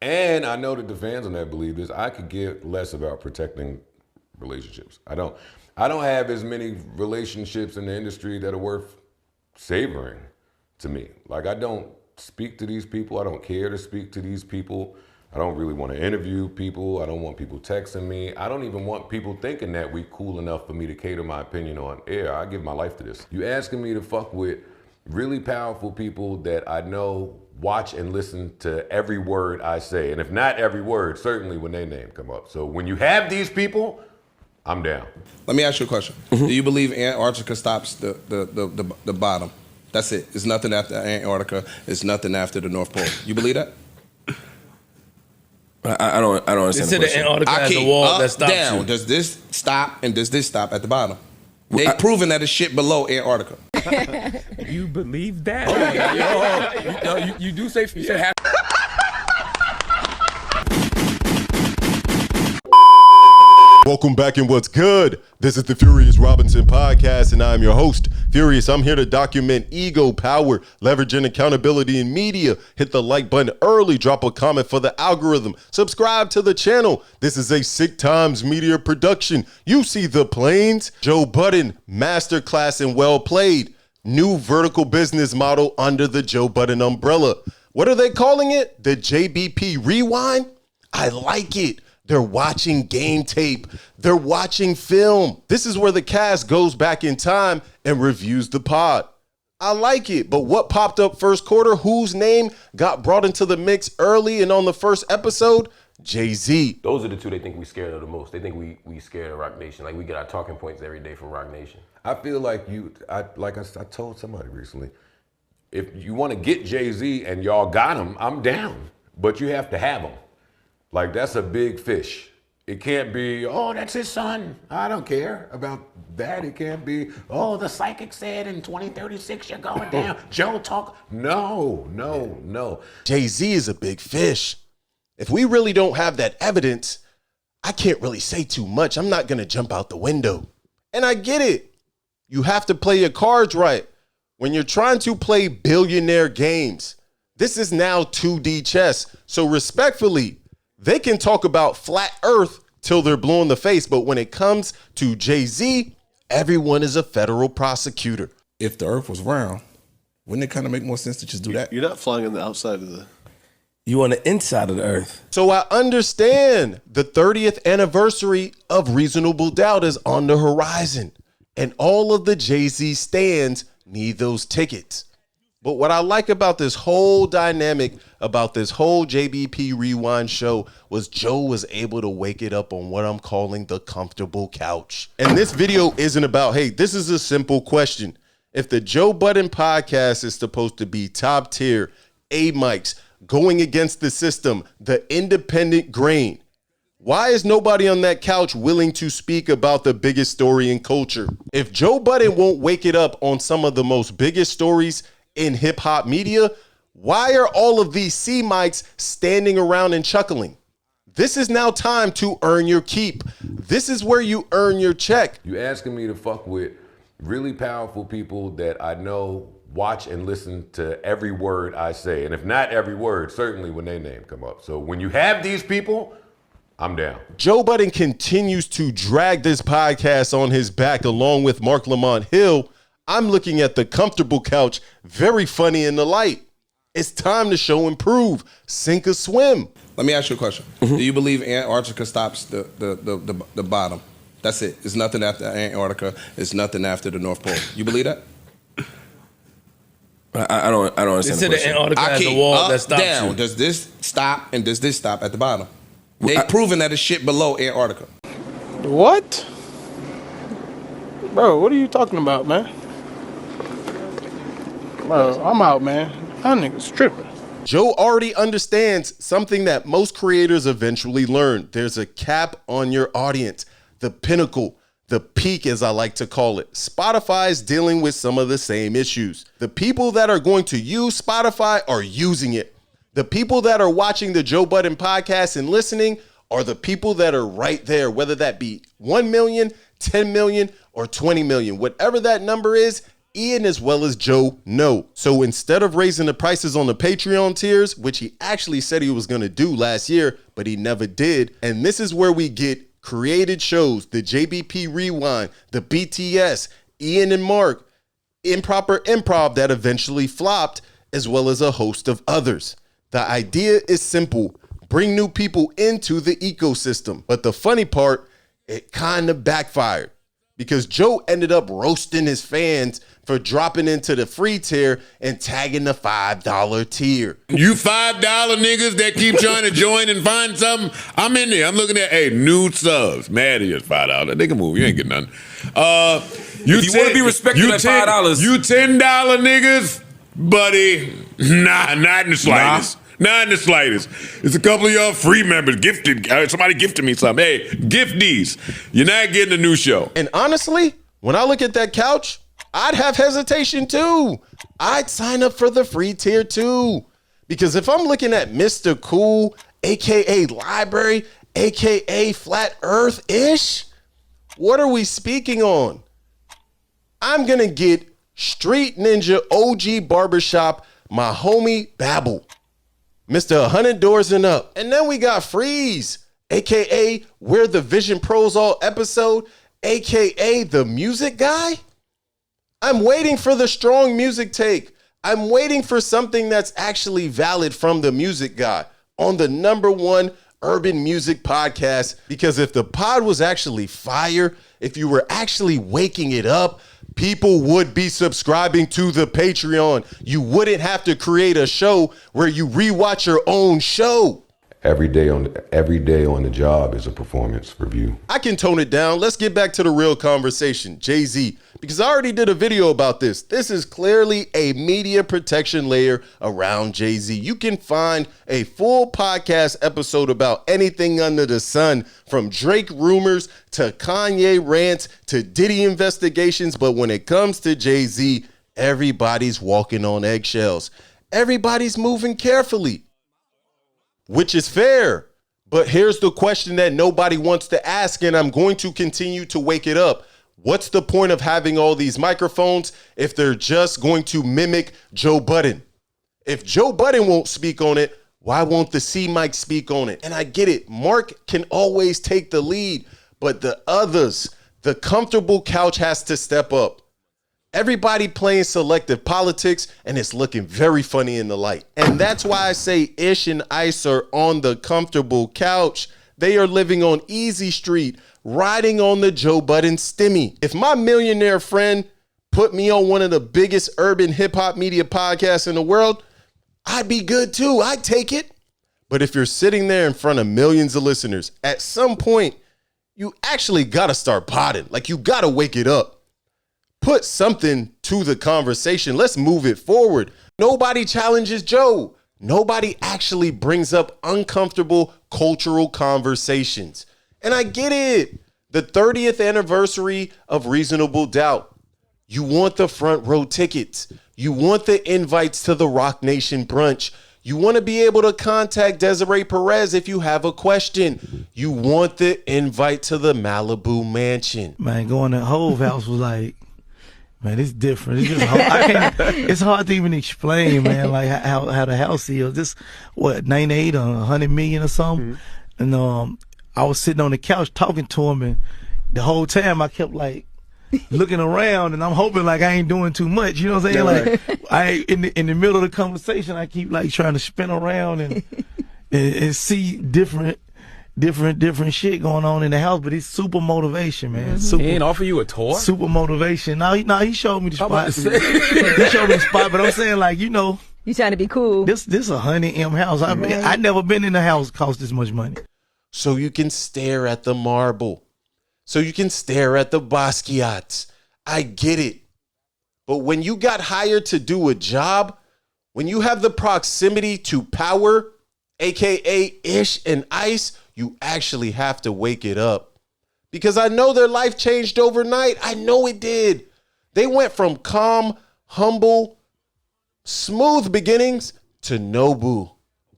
And I know that the fans on that believe this. I could give less about protecting relationships. I don't have as many relationships in the industry that are worth savoring to me. Like, I don't speak to these people. I don't care to speak to these people. I don't really want to interview people. I don't want people texting me. I don't even want people thinking that we cool enough for me to cater my opinion on air. I give my life to this. You asking me to fuck with really powerful people that I know watch and listen to every word I say. And if not every word, certainly when their name come up. So when you have these people, I'm down. Let me ask you a question. Do you believe Antarctica stops the bottom? That's it. It's nothing after Antarctica. It's nothing after the North Pole. You believe that? I don't understand the question. Antarctica has a wall that stops down. you. Does this stop and does this stop at the bottom? They've proven that it's shit below Antarctica. You believe that? You do say you said half. Welcome back and what's good? This is the Furious Robinson podcast and I'm your host, Furious. I'm here to document ego, power, leveraging accountability in media. Hit the like button early, drop a comment for the algorithm, subscribe to the channel. This is a Sick Times media production. You see the planes. Joe Budden, masterclass and well played. New vertical business model under the Joe Budden umbrella. What are they calling it? The JBP Rewind? I like it. They're watching game tape. They're watching film. This is where the cast goes back in time and reviews the pod. I like it, but what popped up first quarter? Whose name got brought into the mix early and on the first episode? Jay-Z. Those are the two they think we scared of the most. They think we scared of Rock Nation. Like, we get our talking points every day from Rock Nation. I feel like I told somebody recently, if you want to get Jay-Z and y'all got him, I'm down. But you have to have him. Like, that's a big fish. It can't be, oh, that's his son. I don't care about that. It can't be, oh, the psychic said in 2036 you're going down. Joe talk. No. Jay-Z is a big fish. If we really don't have that evidence, I can't really say too much. I'm not going to jump out the window. And I get it. You have to play your cards right. When you're trying to play billionaire games, this is now 2D chess. So respectfully, they can talk about flat earth till they're blue in the face, but when it comes to Jay-Z, everyone is a federal prosecutor. If the earth was round, wouldn't it kind of make more sense to just do that? You're not flying on the outside of the... You on the inside of the earth. So I understand the 30th anniversary of Reasonable Doubt is on the horizon, and all of the Jay-Z stands need those tickets. But what I like about this whole dynamic, about this whole JBP Rewind show, was Joe was able to wake it up on what I'm calling the comfortable couch. And this video isn't about, hey, this is a simple question. If the Joe Budden podcast is supposed to be top tier, A mics, going against the system, the independent grain, why is nobody on that couch willing to speak about the biggest story in culture? If Joe Budden won't wake it up on some of the most biggest stories in hip hop media, why are all of these C mics standing around and chuckling? This is now time to earn your keep. This is where you earn your check. You asking me to fuck with really powerful people that I know watch and listen to every word I say. And if not every word, certainly when their name come up. So when you have these people, I'm down. Joe Budden continues to drag this podcast on his back along with Mark Lamont Hill. I'm looking at the comfortable couch, very funny in the light. It's time to show and prove, sink or swim. Let me ask you a question. Do you believe Antarctica stops the bottom? That's it. It's nothing after Antarctica. It's nothing after the North Pole. You believe that? I don't understand the question. Antarctica has a wall that stops down. you. Does this stop and does this stop at the bottom? They've proven that it's shit below Antarctica. What? Bro, what are you talking about, man? Bro, I'm out, man. That nigga's tripping. Joe already understands something that most creators eventually learn. There's a cap on your audience, the pinnacle, the peak, as I like to call it. Spotify is dealing with some of the same issues. The people that are going to use Spotify are using it. The people that are watching the Joe Budden podcast and listening are the people that are right there, whether that be 1 million, 10 million, or 20 million. Whatever that number is, Ian as well as Joe know. So instead of raising the prices on the Patreon tiers, which he actually said he was going to do last year, but he never did, and this is where we get created shows, the JBP Rewind, the BTS, Ian and Mark, Improper Improv that eventually flopped, as well as a host of others. The idea is simple. Bring new people into the ecosystem. But the funny part, it kind of backfired because Joe ended up roasting his fans for dropping into the free tier and tagging the $5 tier. You $5 niggas that keep trying to join and find something, I'm in there. I'm looking at, hey, new subs. Mad at you, $5. They can move. You ain't getting nothing. If you want to be respected at $5. You $10 niggas, buddy. Nah, not in the slightest. Not in the slightest. It's a couple of y'all free members gifted. Somebody gifted me something. Hey, gift these. You're not getting a new show. And honestly, when I look at that couch, I'd have hesitation too. I'd sign up for the free tier too. Because if I'm looking at Mr. Cool, AKA Library, AKA Flat Earth-ish, what are we speaking on? I'm going to get Street Ninja OG Barbershop, my homie Babble. Mr. 100 Doors and Up. And then we got Freeze, AKA We're the Vision Pros All episode, AKA The Music Guy. I'm waiting for the strong music take. I'm waiting for something that's actually valid from The Music Guy on the #1 urban music podcast. Because if the pod was actually fire, if you were actually waking it up, people would be subscribing to the Patreon. You wouldn't have to create a show where you rewatch your own show. Every day on the job is a performance review. I can tone it down. Let's get back to the real conversation. Jay-Z, because I already did a video about this. This is clearly a media protection layer around Jay-Z. You can find a full podcast episode about anything under the sun, from Drake rumors to Kanye rants to Diddy investigations. But when it comes to Jay-Z, everybody's walking on eggshells. Everybody's moving carefully, which is fair. But here's the question that nobody wants to ask, and I'm going to continue to wake it up. What's the point of having all these microphones if they're just going to mimic Joe Budden? If Joe Budden won't speak on it, why won't the C-Mic speak on it? And I get it. Mark can always take the lead, but the others, the comfortable couch has to step up. Everybody playing selective politics, and it's looking very funny in the light. And that's why I say Ish and Ice are on the comfortable couch. They are living on Easy Street, riding on the Joe Budden stimmy. If my millionaire friend put me on one of the biggest urban hip-hop media podcasts in the world, I'd be good too. I'd take it. But if you're sitting there in front of millions of listeners, at some point, you actually got to start potting. Like, you got to wake it up. Put something to the conversation. Let's move it forward. Nobody challenges Joe. Nobody actually brings up uncomfortable cultural conversations. And I get it. The 30th anniversary of Reasonable Doubt. You want the front row tickets. You want the invites to the Rock Nation brunch. You want to be able to contact Desiree Perez if you have a question. You want the invite to the Malibu mansion. Man, going to Hove house was like, man, it's different. It's just it's hard to even explain, man, like how the house is. This, what, 98 or 100 million or something? Mm-hmm. And I was sitting on the couch talking to him, and the whole time I kept like looking around, and I'm hoping like I ain't doing too much. You know what I'm saying? Like I in the middle of the conversation, I keep like trying to spin around and see different shit going on in the house, but it's super motivation, man. Mm-hmm. Super, he ain't offer you a tour? Super motivation. No, he showed me the spot. He showed me the spot, but I'm saying, like, you know, you trying to be cool. This a 100M house. I never been in a house cost this much money. So you can stare at the marble. So you can stare at the Basquiats. I get it. But when you got hired to do a job, when you have the proximity to power, AKA Ish and Ice, you actually have to wake it up. Because I know their life changed overnight. I know it did. They went from calm, humble, smooth beginnings to Nobu,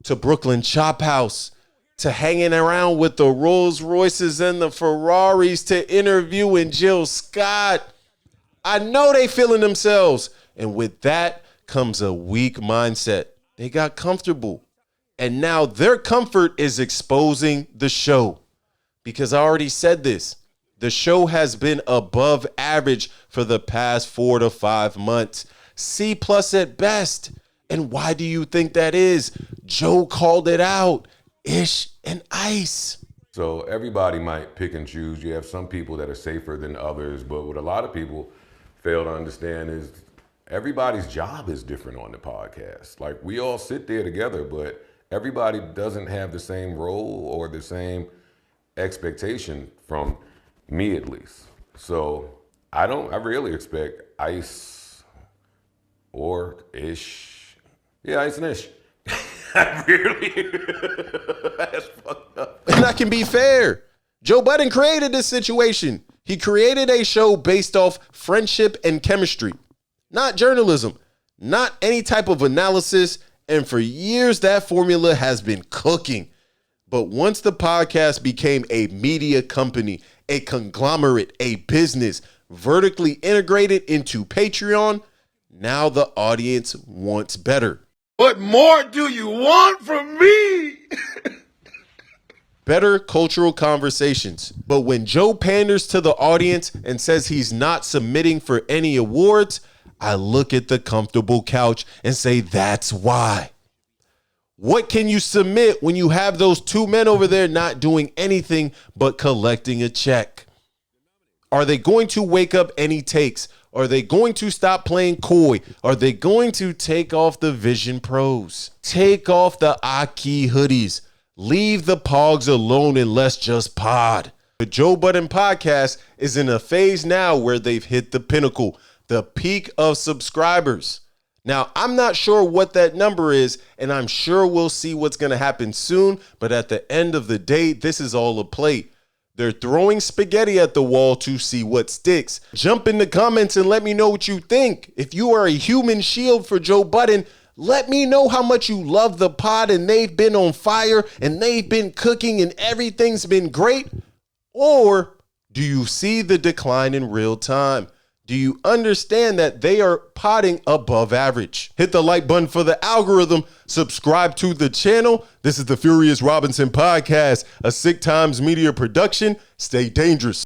to Brooklyn Chop House, to hanging around with the Rolls Royces and the Ferraris, to interviewing Jill Scott. I know they feeling themselves. And with that comes a weak mindset. They got comfortable. And now their comfort is exposing the show. Because I already said this. The show has been above average for the past 4 to 5 months. C+ at best. And why do you think that is? Joe called it out. Ish and Ice. So everybody might pick and choose. You have some people that are safer than others, but what a lot of people fail to understand is everybody's job is different on the podcast. Like, we all sit there together, but everybody doesn't have the same role or the same expectation from me, at least. So I really expect Ice or Ish. Yeah, Ice and Ish. I really, that's fucked up. And I can be fair. Joe Budden created this situation. He created a show based off friendship and chemistry, not journalism, not any type of analysis. And for years, that formula has been cooking. But once the podcast became a media company, a conglomerate, a business, vertically integrated into Patreon, now the audience wants better. What more do you want from me? Better cultural conversations. But when Joe panders to the audience and says he's not submitting for any awards, I look at the comfortable couch and say, that's why. What can you submit when you have those two men over there not doing anything but collecting a check? Are they going to wake up any takes? Are they going to stop playing coy? Are they going to take off the Vision Pros? Take off the Aki hoodies. Leave the pogs alone and let's just pod. The Joe Budden podcast is in a phase now where they've hit the pinnacle, the peak of subscribers. Now, I'm not sure what that number is, and I'm sure we'll see what's going to happen soon, but at the end of the day, this is all a play. They're throwing spaghetti at the wall to see what sticks. Jump in the comments and let me know what you think. If you are a human shield for Joe Budden, let me know how much you love the pod and they've been on fire and they've been cooking and everything's been great. Or do you see the decline in real time? Do you understand that they are potting above average? Hit the like button for the algorithm. Subscribe to the channel. This is the Furious Robinson podcast, a Sick Times media production. Stay dangerous.